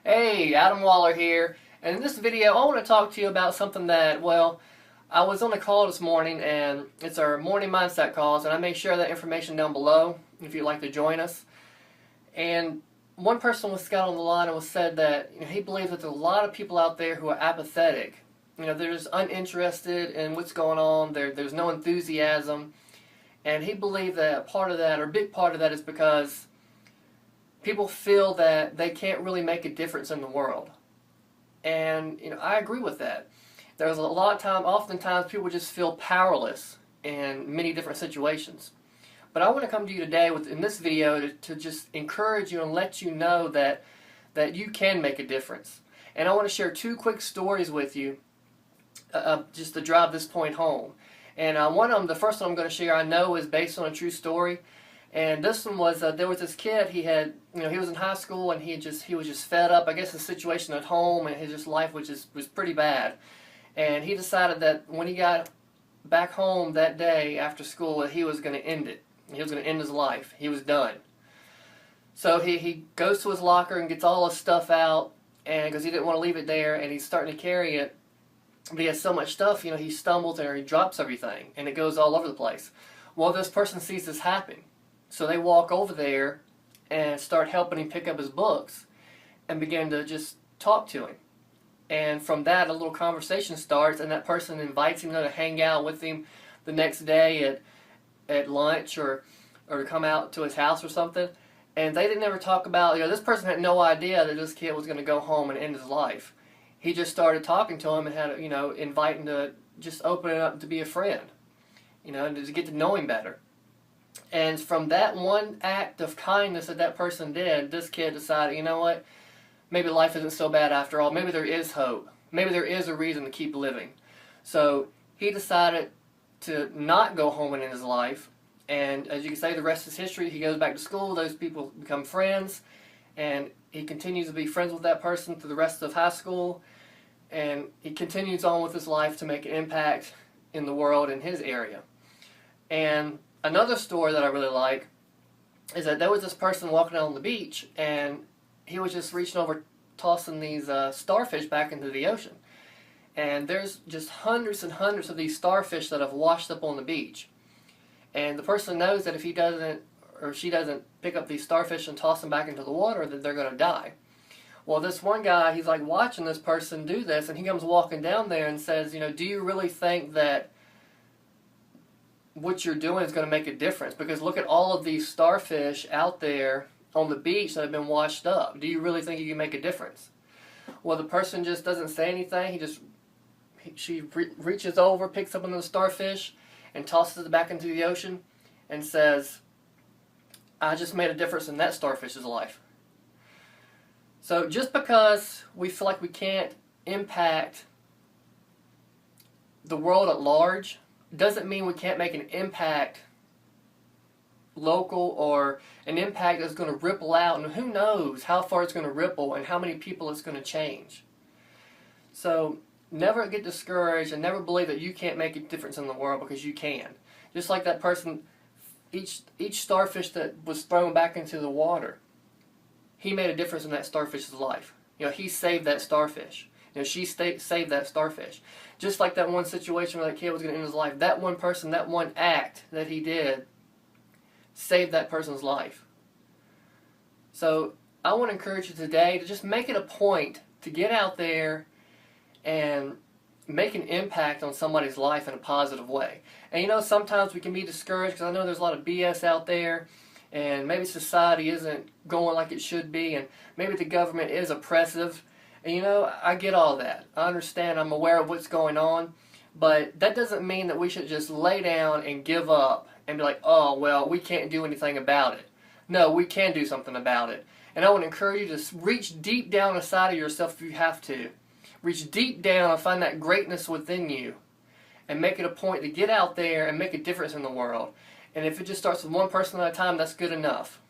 Hey, Adam Waller here, and in this video I want to talk to you about something that, well, I was on a call this morning, and it's our morning mindset calls, and I may share that information down below if you'd like to join us. And one person got on the line and said that he believes that there's a lot of people out there who are apathetic. They're just uninterested in what's going on, there's no enthusiasm, and he believed that a part of that, or a big part of that, is because people feel that they can't really make a difference in the world. And I agree with that. There's a lot of time, oftentimes people just feel powerless in many different situations. But I want to come to you today in this video to just encourage you and let you know that you can make a difference. And I want to share two quick stories with you just to drive this point home. And one of them, the first one I'm going to share, I know is based on a true story. And this one was there was this kid. He was in high school, and he was just fed up. I guess the situation at home and his life was pretty bad. And he decided that when he got back home that day after school, that he was going to end it. He was going to end his life. He was done. So he goes to his locker and gets all his stuff out, and because he didn't want to leave it there, and he's starting to carry it. But he has so much stuff, he stumbles or he drops everything, and it goes all over the place. Well, this person sees this happen. So they walk over there and start helping him pick up his books and begin to just talk to him. And from that, a little conversation starts, and that person invites him to hang out with him the next day at lunch or to come out to his house or something. And they didn't ever talk about, this person had no idea that this kid was going to go home and end his life. He just started talking to him and had, inviting to just open it up to be a friend, and to get to know him better. And from that one act of kindness that person did, this kid decided, you know what, maybe life isn't so bad after all. Maybe there is hope. Maybe there is a reason to keep living. So he decided to not go home and end his life. And as you can say, the rest is history. He goes back to school. Those people become friends. And he continues to be friends with that person through the rest of high school. And he continues on with his life to make an impact in the world in his area. And another story that I really like is that there was this person walking out on the beach, and he was just reaching over, tossing these starfish back into the ocean. And there's just hundreds and hundreds of these starfish that have washed up on the beach. And the person knows that if he doesn't, or she doesn't pick up these starfish and toss them back into the water, that they're going to die. Well, this one guy, he's like watching this person do this, and he comes walking down there and says, do you really think that what you're doing is going to make a difference? Because look at all of these starfish out there on the beach that have been washed up. Do you really think you can make a difference? Well, the person just doesn't say anything. She reaches over, picks up another starfish, and tosses it back into the ocean, and says, I just made a difference in that starfish's life. So just because we feel like we can't impact the world at large doesn't mean we can't make an impact local, or an impact that's going to ripple out, and who knows how far it's going to ripple and how many people it's going to change. So never get discouraged, and never believe that you can't make a difference in the world, because you can. Just like that person, each starfish that was thrown back into the water, he made a difference in that starfish's life. He saved that starfish. She saved that starfish. Just like that one situation where that kid was going to end his life, that one person, that one act that he did, saved that person's life. So I want to encourage you today to just make it a point to get out there and make an impact on somebody's life in a positive way. And sometimes we can be discouraged, because I know there's a lot of BS out there, and maybe society isn't going like it should be, and maybe the government is oppressive. And I get all that. I understand. I'm aware of what's going on. But that doesn't mean that we should just lay down and give up and be like, oh, well, we can't do anything about it. No, we can do something about it. And I want to encourage you to reach deep down inside of yourself if you have to. Reach deep down and find that greatness within you, and make it a point to get out there and make a difference in the world. And if it just starts with one person at a time, that's good enough.